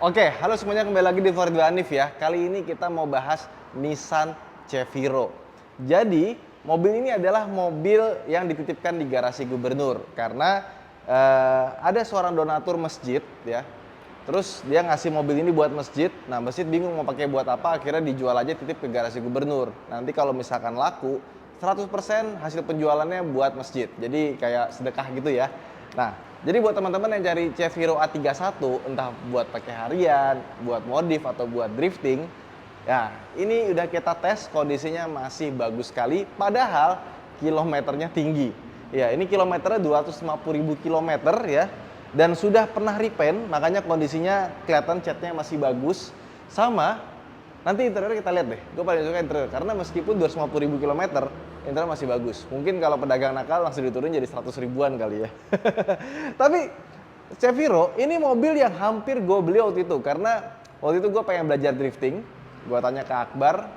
Oke, halo semuanya, kembali lagi di Farid Hanif ya. Kali ini kita mau bahas Nissan Ceviro. Jadi, mobil ini adalah mobil yang dititipkan di garasi gubernur karena ada seorang donatur masjid ya. Terus dia ngasih mobil ini buat masjid. Nah, masjid bingung mau pakai buat apa, akhirnya dijual aja titip ke garasi gubernur. Nanti kalau misalkan laku, 100% hasil penjualannya buat masjid. Jadi kayak sedekah gitu ya. Nah, jadi buat teman-teman yang cari Ceviro A31, entah buat pakai harian, buat modif atau buat drifting, ya ini udah kita tes, kondisinya masih bagus sekali, padahal kilometernya tinggi. Ya, ini kilometernya 250.000 kilometer ya, dan sudah pernah repaint, makanya kondisinya kelihatan catnya masih bagus. Sama, nanti interior kita lihat deh, gue paling suka interior, karena meskipun 250.000 kilometer, interior masih bagus. Mungkin kalau pedagang nakal langsung diturunin jadi 100 ribuan kali ya. Tapi Ceviro ini mobil yang hampir gue beli waktu itu, karena waktu itu gue pengen belajar drifting. Gue tanya ke Akbar,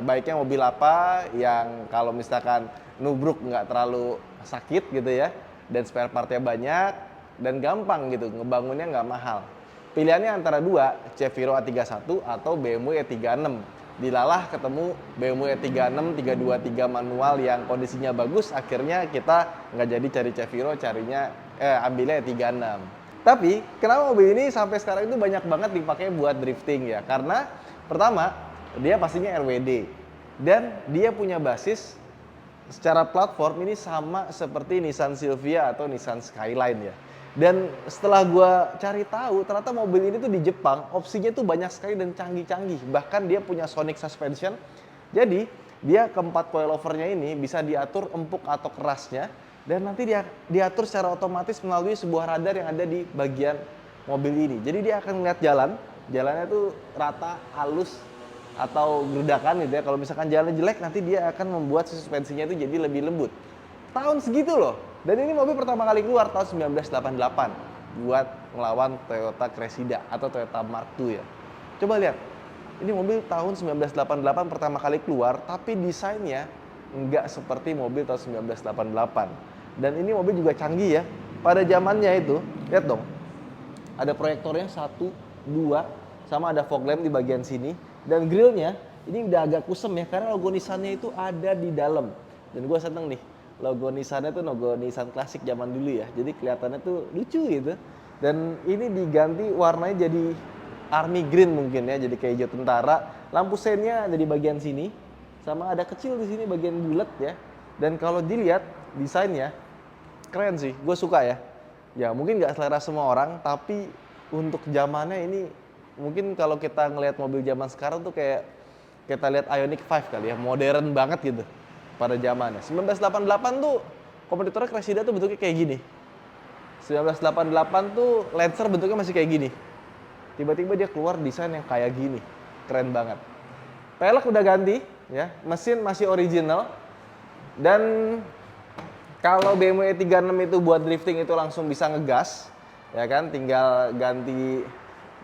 baiknya mobil apa yang kalau misalkan nubruk nggak terlalu sakit gitu ya, dan spare partnya banyak dan gampang gitu, ngebangunnya nggak mahal. Pilihannya antara dua, Ceviro A31 atau BMW E36. Dilalah ketemu BMW E36 323 manual yang kondisinya bagus, akhirnya kita nggak jadi cari Ceviro, ambilnya E36. Tapi kenapa mobil ini sampai sekarang itu banyak banget dipakai buat drifting ya? Karena pertama, dia pastinya RWD dan dia punya basis secara platform ini sama seperti Nissan Silvia atau Nissan Skyline ya. Dan setelah gue cari tahu, ternyata mobil ini tuh di Jepang opsinya tuh banyak sekali dan canggih-canggih. Bahkan dia punya sonic suspension. Jadi dia keempat coilovernya ini bisa diatur empuk atau kerasnya, dan nanti dia diatur secara otomatis melalui sebuah radar yang ada di bagian mobil ini. Jadi dia akan melihat jalannya tuh rata, halus atau gerudakan gitu ya. Kalau misalkan jalan jelek, nanti dia akan membuat suspensinya itu jadi lebih lembut. Tahun segitu loh. Dan ini mobil pertama kali keluar tahun 1988 buat melawan Toyota Cressida atau Toyota Mark II ya. Coba lihat, ini mobil tahun 1988 pertama kali keluar, tapi desainnya nggak seperti mobil tahun 1988. Dan ini mobil juga canggih ya. Pada zamannya itu, lihat dong, ada proyektornya 1, 2, sama ada fog lamp di bagian sini. Dan grillnya ini udah agak kusem ya, karena logo Nissan-nya itu ada di dalam. Dan gue seneng nih, logo Nissan-nya tuh logo Nissan klasik zaman dulu ya. Jadi kelihatannya tuh lucu gitu. Dan ini diganti warnanya jadi army green mungkin ya, jadi kayak hijau tentara. Lampu seinnya ada di bagian sini, sama ada kecil di sini bagian bulat ya. Dan kalau dilihat desainnya keren sih, gue suka ya. Ya mungkin nggak selera semua orang, tapi untuk zamannya ini mungkin kalau kita ngelihat mobil zaman sekarang tuh kayak kita lihat Ioniq 5 kali ya, modern banget gitu pada zamannya. 1988 tuh kompetitornya Cressida tuh bentuknya kayak gini. 1988 tuh Lancer bentuknya masih kayak gini. Tiba-tiba dia keluar desain yang kayak gini. Keren banget. Pelek udah ganti ya, mesin masih original. Dan kalau BMW E36 itu buat drifting itu langsung bisa ngegas, ya kan, tinggal ganti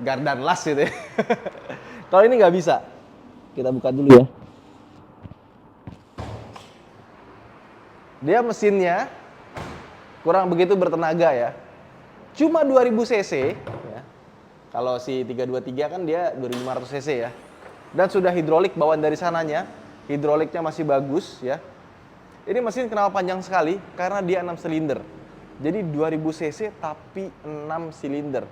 gardan las gitu ya. Kalau ini nggak bisa. Kita buka dulu ya. Dia mesinnya kurang begitu bertenaga ya. Cuma 2000 cc ya. Kalau si 323 kan dia 2500 cc ya. Dan sudah hidrolik bawaan dari sananya. Hidroliknya masih bagus ya. Ini mesin kenapa panjang sekali? Karena dia 6 silinder. Jadi 2000 cc tapi 6 silinder.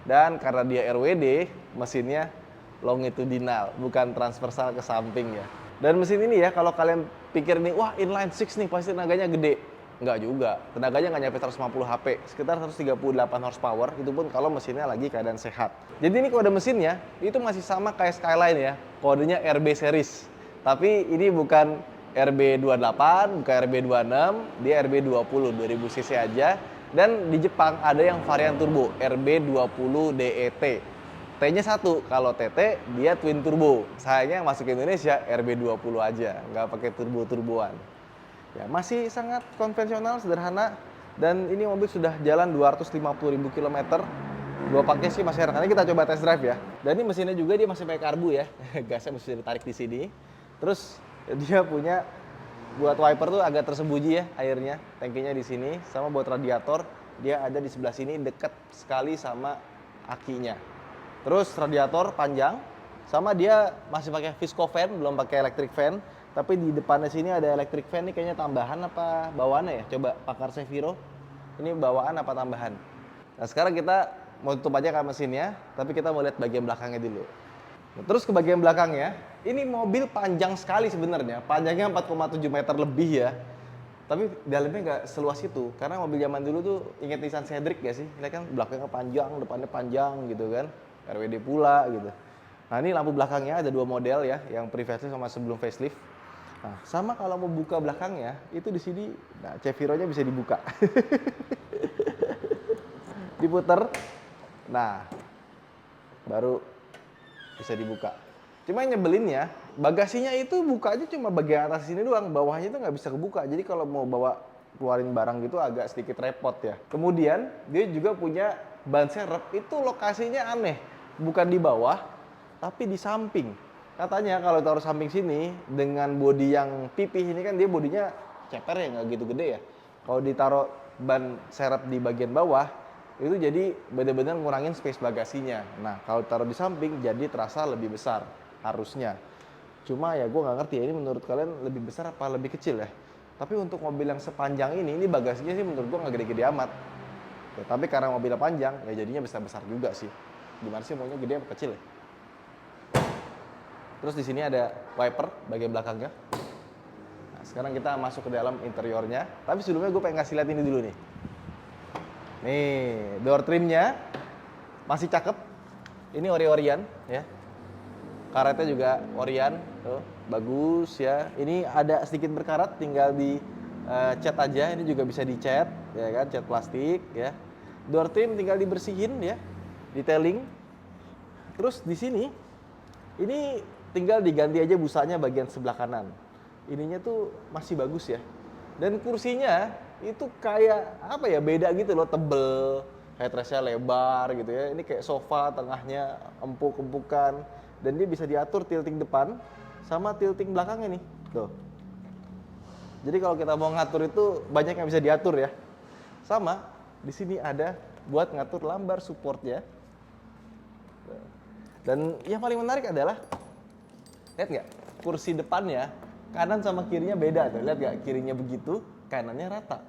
Dan karena dia RWD, mesinnya longitudinal, bukan transversal ke samping ya. Dan mesin ini ya, kalau kalian pikir nih, wah inline 6 nih pasti tenaganya gede. Enggak juga, tenaganya nggak nyampe 150 HP, sekitar 138 horsepower, itu pun kalau mesinnya lagi keadaan sehat. Jadi ini kode mesinnya, itu masih sama kayak Skyline ya, kodenya RB series. Tapi ini bukan RB28, bukan RB26, dia RB20, 2000 cc aja. Dan di Jepang ada yang varian turbo, RB20 DET. T-nya 1, kalau TT dia twin turbo. Sayangnya yang masuk ke Indonesia RB20 aja, nggak pakai turbo-turboan. Ya, masih sangat konvensional, sederhana. Dan ini mobil sudah jalan 250.000 km. Gua pakai sih masih enak. Nanti kita coba test drive ya. Dan ini mesinnya juga dia masih pakai karbu ya. Gasnya mesti ditarik di sini. Terus dia punya buat wiper tuh agak tersembunyi ya airnya. Tangkinya di sini, sama buat radiator dia ada di sebelah sini, dekat sekali sama akinya. Terus radiator panjang, sama dia masih pakai visco fan, belum pakai electric fan. Tapi di depannya sini ada electric fan, ini kayaknya tambahan apa bawaannya ya? Coba pakar Cheviro, ini bawaan apa tambahan? Nah sekarang kita mau tutup aja kan mesinnya, tapi kita mau lihat bagian belakangnya dulu. Nah, terus ke bagian belakangnya, ini mobil panjang sekali sebenarnya, panjangnya 4,7 meter lebih ya. Tapi dalamnya nggak seluas itu, karena mobil zaman dulu tuh inget Nissan Cedric gak sih? Lihat kan belakangnya panjang, depannya panjang gitu kan, RWD pula gitu. Nah ini lampu belakangnya ada 2 model ya, yang pre-facelift sama sebelum facelift. Nah, sama kalau mau buka belakangnya, itu di sini, nah Cheviro-nya bisa dibuka. Diputer, nah baru bisa dibuka. Cuma yang nyebelinnya, bagasinya itu bukanya cuma bagian atas sini doang, bawahnya itu nggak bisa kebuka. Jadi kalau mau bawa keluarin barang gitu agak sedikit repot ya. Kemudian dia juga punya ban serep, itu lokasinya aneh, bukan di bawah, tapi di samping. Katanya kalau taruh samping sini dengan bodi yang pipih ini kan dia bodinya ceper ya, nggak gitu gede ya. Kalau ditaruh ban serep di bagian bawah itu jadi benar-benar ngurangin space bagasinya. Nah kalau taruh di samping jadi terasa lebih besar harusnya. Cuma ya gue nggak ngerti ya, ini menurut kalian lebih besar apa lebih kecil ya. Tapi untuk mobil yang sepanjang ini bagasinya sih menurut gue nggak gede-gede amat. Ya, tapi karena mobilnya panjang ya jadinya besar-besar juga sih. Gimana sih maunya gede apa kecil ya? Terus di sini ada wiper bagian belakangnya. Nah, sekarang kita masuk ke dalam interiornya. Tapi sebelumnya gue pengen ngasih lihat ini dulu nih. Nih, door trimnya masih cakep. Ini ori-orian ya. Karetnya juga orian, tuh, bagus ya. Ini ada sedikit berkarat, tinggal di cat aja. Ini juga bisa dicat, ya kan, cat plastik ya. Door trim tinggal dibersihin ya, detailing. Terus di sini, ini tinggal diganti aja busanya bagian sebelah kanan. Ininya tuh masih bagus ya. Dan kursinya itu kayak apa ya, beda gitu loh, tebel, headrestnya lebar gitu ya. Ini kayak sofa, tengahnya empuk-empukan, dan dia bisa diatur tilting depan sama tilting belakangnya nih, tuh. Jadi kalau kita mau ngatur itu banyak yang bisa diatur ya. Sama di sini ada buat ngatur lambar supportnya. Dan yang paling menarik adalah, lihat nggak, kursi depannya kanan sama kirinya beda tuh. Lihat nggak, kirinya begitu, kanannya rata.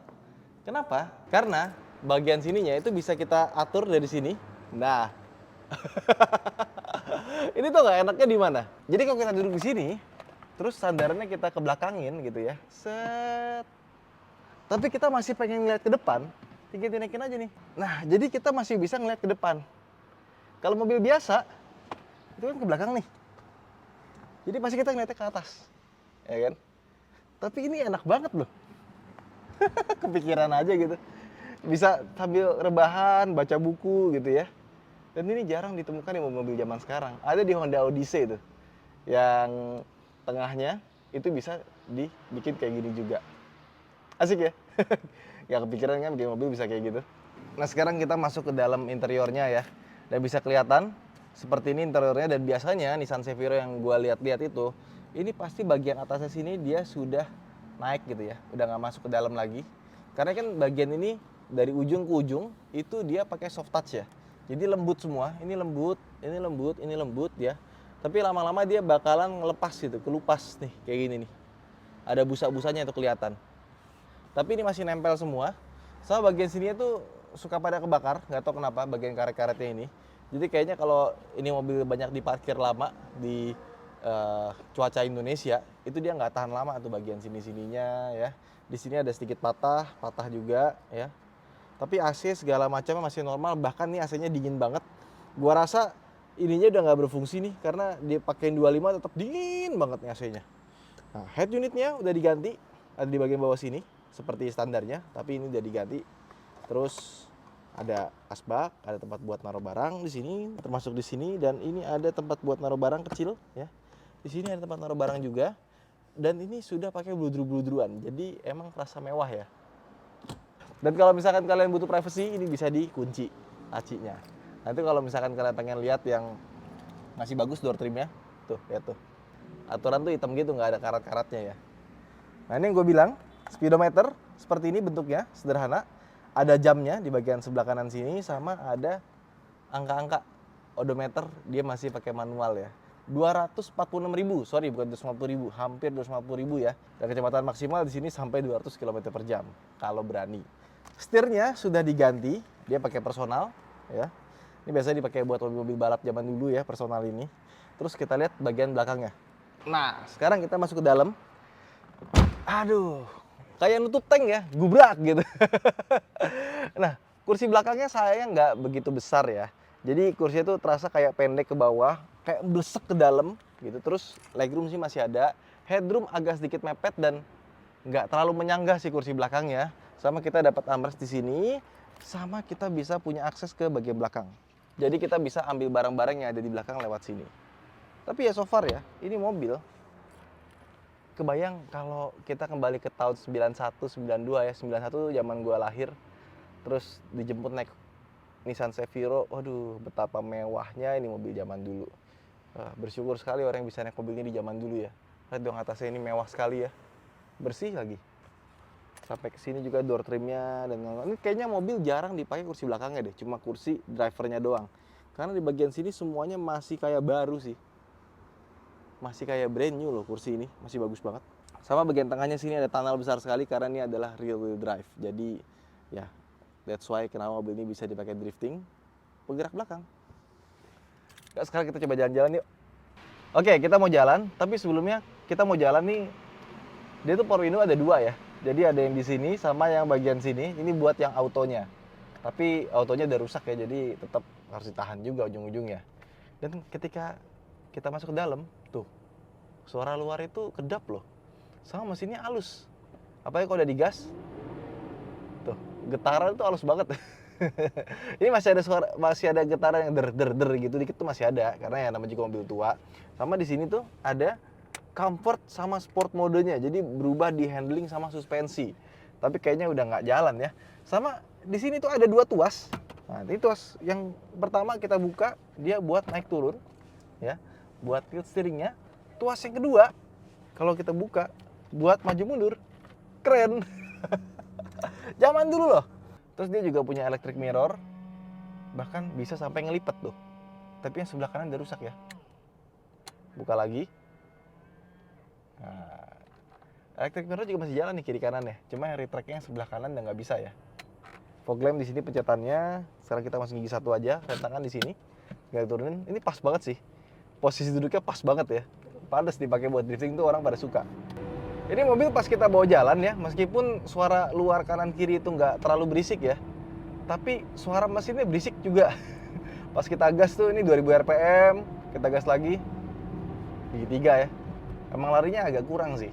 Kenapa? Karena bagian sininya itu bisa kita atur dari sini. Nah, ini tuh nggak enaknya di mana? Jadi kalau kita duduk di sini, terus sandarannya kita ke belakangin gitu ya, set. Tapi kita masih pengen ngeliat ke depan, tinggal dinaikin aja nih. Nah, jadi kita masih bisa ngeliat ke depan. Kalau mobil biasa, itu kan ke belakang nih. Jadi pasti kita ngeliatnya ke atas, ya kan? Tapi ini enak banget loh. Kepikiran aja gitu. Bisa sambil rebahan, baca buku gitu ya. Dan ini jarang ditemukan di mobil zaman sekarang. Ada di Honda Odyssey itu. Yang tengahnya itu bisa dibikin kayak gini juga. Asik ya? Gak kepikiran kan bikin mobil bisa kayak gitu. Nah sekarang kita masuk ke dalam interiornya ya. Dan bisa kelihatan seperti ini interiornya, dan biasanya Nissan Ceviro yang gue lihat-lihat itu, ini pasti bagian atasnya sini dia sudah naik gitu ya, udah nggak masuk ke dalam lagi. Karena kan bagian ini dari ujung ke ujung itu dia pakai soft touch ya, jadi lembut semua. Ini lembut, ini lembut, ini lembut ya. Tapi lama-lama dia bakalan ngelepas gitu, kelupas nih kayak gini nih. Ada busa-busanya itu kelihatan. Tapi ini masih nempel semua. Sama bagian sini tuh suka pada kebakar, nggak tahu kenapa bagian karet-karetnya ini. Jadi kayaknya kalau ini mobil banyak diparkir lama di cuaca Indonesia, itu dia nggak tahan lama tuh bagian sini-sininya ya. Di sini ada sedikit patah juga ya. Tapi AC segala macamnya masih normal, bahkan nih AC-nya dingin banget. Gua rasa ininya udah nggak berfungsi nih, karena dia pakein 25 tetap dingin banget nih AC-nya. Nah, head unitnya udah diganti, ada di bagian bawah sini seperti standarnya, tapi ini udah diganti. Terus ada asbak, ada tempat buat naruh barang di sini, termasuk di sini, dan ini ada tempat buat naruh barang kecil ya. Di sini ada tempat naruh barang juga, dan ini sudah pakai bludru-bludruan, jadi emang terasa mewah ya. Dan kalau misalkan kalian butuh privacy, ini bisa dikunci lacinya. Nanti kalau misalkan kalian pengen lihat yang masih bagus door trimnya, tuh lihat tuh, aturan tuh hitam gitu, nggak ada karat-karatnya ya. Nah ini yang gue bilang, speedometer seperti ini bentuknya, sederhana. Ada jamnya di bagian sebelah kanan sini, sama ada angka-angka odometer dia masih pakai manual ya. 246.000, sorry bukan 250.000, hampir 250.000 ya. Dan kecepatan maksimal di sini sampai 200 km per jam kalau berani. Setirnya sudah diganti, dia pakai personal ya. Ini biasanya dipakai buat mobil-mobil balap zaman dulu ya, personal ini. Terus kita lihat bagian belakangnya. Nah, sekarang kita masuk ke dalam. Aduh, kayak nutup tank ya, gubrak gitu. Nah, kursi belakangnya sayang nggak begitu besar ya. Jadi kursinya tuh terasa kayak pendek ke bawah, kayak blesek ke dalam gitu. Terus legroom sih masih ada, headroom agak sedikit mepet dan nggak terlalu menyanggah sih kursi belakangnya. Sama kita dapat armrest di sini, sama kita bisa punya akses ke bagian belakang. Jadi kita bisa ambil barang-barang yang ada di belakang lewat sini. Tapi ya so far ya, ini mobil. Kebayang kalau kita kembali ke tahun 91, 92 ya. 91 zaman gua lahir. Terus dijemput naik Nissan Ceviro. Waduh, betapa mewahnya ini mobil zaman dulu. Bersyukur sekali orang yang bisa naik mobil ini di zaman dulu ya. Lihat dong atasnya ini mewah sekali ya. Bersih lagi. Sampai ke sini juga door trimnya dan ini kayaknya mobil jarang dipakai kursi belakangnya deh, cuma kursi drivernya doang. Karena di bagian sini semuanya masih kayak baru sih. Masih kayak brand new loh kursi ini, masih bagus banget. Sama bagian tengahnya sini ada tunnel besar sekali karena ini adalah rear wheel drive. Jadi ya, that's why kenapa mobil ini bisa dipakai drifting, penggerak belakang. Nah, sekarang kita coba jalan-jalan yuk. Oke, kita mau jalan, tapi sebelumnya kita mau jalan nih. Dia tuh power window ada dua ya. Jadi ada yang di sini sama yang bagian sini. Ini buat yang autonya. Tapi autonya udah rusak ya, jadi tetap harus ditahan juga ujung-ujungnya. Dan ketika kita masuk ke dalam, tuh suara luar itu kedap loh. Sama mesinnya halus. Apalagi kalau udah digas, tuh getaran tuh halus banget. Ini masih ada getaran yang der gitu dikit tuh masih ada karena ya namanya juga mobil tua. Sama di sini tuh ada comfort sama sport modenya, jadi berubah di handling sama suspensi. Tapi kayaknya udah nggak jalan ya. Sama di sini tuh ada dua tuas. Nah, ini tuas yang pertama kita buka dia buat naik turun, ya, buat tilt steeringnya. Tuas yang kedua kalau kita buka buat maju mundur, keren. Zaman dulu loh. Terus dia juga punya electric mirror, bahkan bisa sampai ngelipet tuh. Tapi yang sebelah kanan udah rusak ya. Buka lagi. Nah, electric mirror juga masih jalan nih kiri kanan ya. Cuma yang retract-nya yang sebelah kanan udah nggak bisa ya. Fog lamp di sini pencetannya. Sekarang kita masuk gigi satu aja. Rem tangan di sini. Nggak turunin. Ini pas banget sih. Posisi duduknya pas banget ya. Pantes dipakai buat drifting tuh orang pada suka. Ini mobil pas kita bawa jalan ya, meskipun suara luar kanan kiri itu nggak terlalu berisik ya, tapi suara mesinnya berisik juga. Pas kita gas tuh ini 2000 rpm, kita gas lagi, gigi 3 ya. Emang larinya agak kurang sih.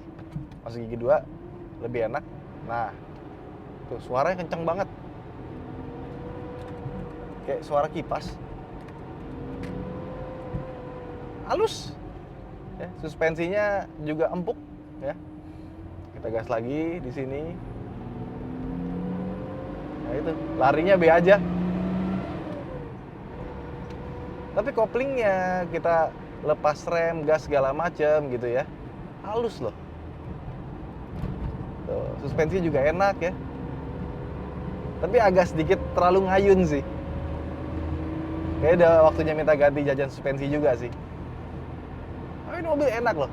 Masuk gigi 2 lebih enak. Nah, tuh suaranya kenceng banget. Kayak suara kipas. Halus. Ya, suspensinya juga empuk ya. Kita gas lagi di sini. Nah itu, larinya B aja. Tapi koplingnya kita lepas rem, gas segala macem gitu ya. Halus loh. Tuh, suspensi juga enak ya. Tapi agak sedikit terlalu ngayun sih. Kayaknya udah waktunya minta ganti jajan suspensi juga sih. Tapi ini mobil enak loh.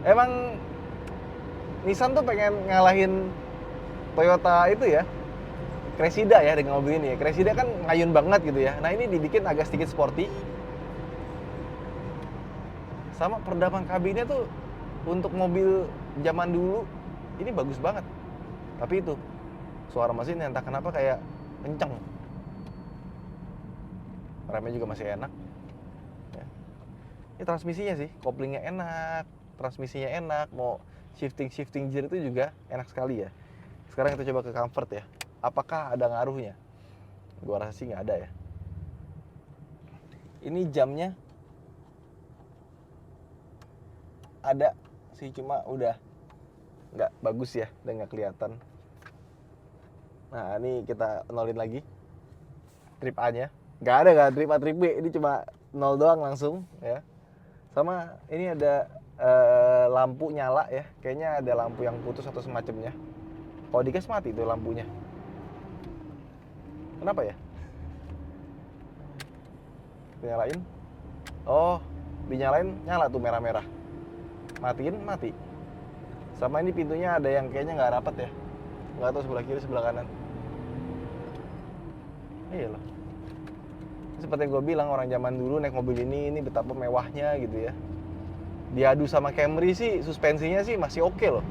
Emang Nissan tuh pengen ngalahin Toyota itu ya, Cressida ya dengan mobil ini ya. Cressida kan ngayun banget gitu ya. Nah ini dibikin agak sedikit sporty. Sama peredaman kabinnya tuh untuk mobil zaman dulu ini bagus banget. Tapi itu suara mesinnya entah kenapa kayak kenceng. Remnya juga masih enak. Ya. Ini transmisinya sih, koplingnya enak, transmisinya enak, mau shifting gear itu juga enak sekali ya. Sekarang kita coba ke comfort ya. Apakah ada ngaruhnya? Gua rasa sih nggak ada ya. Ini jamnya ada sih, cuma udah nggak bagus ya, udah nggak kelihatan. Nah ini kita nolin lagi trip A nya. Nggak ada kan trip A trip B, ini cuma nol doang langsung ya. Sama ini ada lampu nyala ya, kayaknya ada lampu yang putus atau semacamnya. Kalau digas mati tuh lampunya. Kenapa ya? Nyalain. Oh, dinyalain nyala tuh merah-merah. Matiin, mati. Sama ini pintunya ada yang kayaknya nggak rapat ya. Nggak tahu sebelah kiri, sebelah kanan. Iya loh. Seperti yang gue bilang, orang zaman dulu naik mobil ini betapa mewahnya gitu ya. Diadu sama Camry sih, suspensinya sih masih oke loh.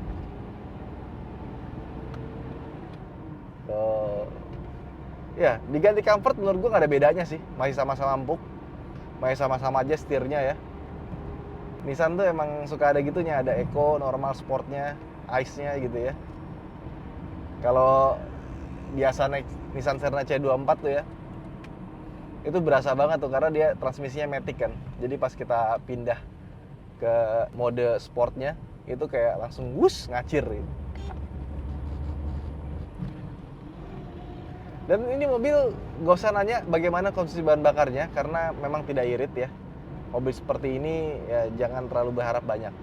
Ya, diganti comfort menurut gue nggak ada bedanya sih. Masih sama-sama empuk. Masih sama-sama aja setirnya ya. Nissan tuh emang suka ada gitunya, ada eco, normal, sportnya, ice-nya gitu ya. Kalau biasa naik Nissan Serena C24 tuh ya, itu berasa banget tuh karena dia transmisinya matic kan. Jadi pas kita pindah ke mode sportnya, itu kayak langsung wus ngacir gitu. Dan ini mobil gak usah nanya bagaimana konsumsi bahan bakarnya karena memang tidak irit ya. Mobil seperti ini ya jangan terlalu berharap banyak.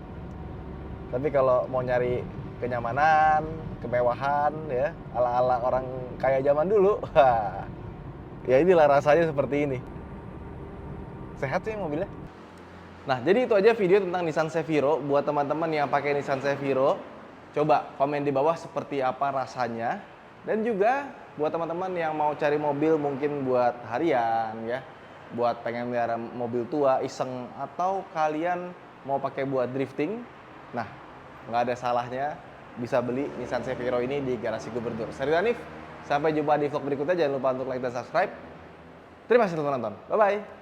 Tapi kalau mau nyari kenyamanan, kemewahan ya, ala-ala orang kaya zaman dulu, ya inilah rasanya seperti ini. Sehat sih mobilnya. Nah, jadi itu aja video tentang Nissan Ceviro. Buat teman-teman yang pakai Nissan Ceviro, coba komen di bawah seperti apa rasanya. Dan juga buat teman-teman yang mau cari mobil mungkin buat harian ya, buat pengen melihara mobil tua iseng, atau kalian mau pakai buat drifting, nah nggak ada salahnya bisa beli Nissan Ceviro ini di Garasi Gubernur. Saya Ridwan Hanif, sampai jumpa di vlog berikutnya. Jangan lupa untuk like dan subscribe. Terima kasih telah menonton, bye bye.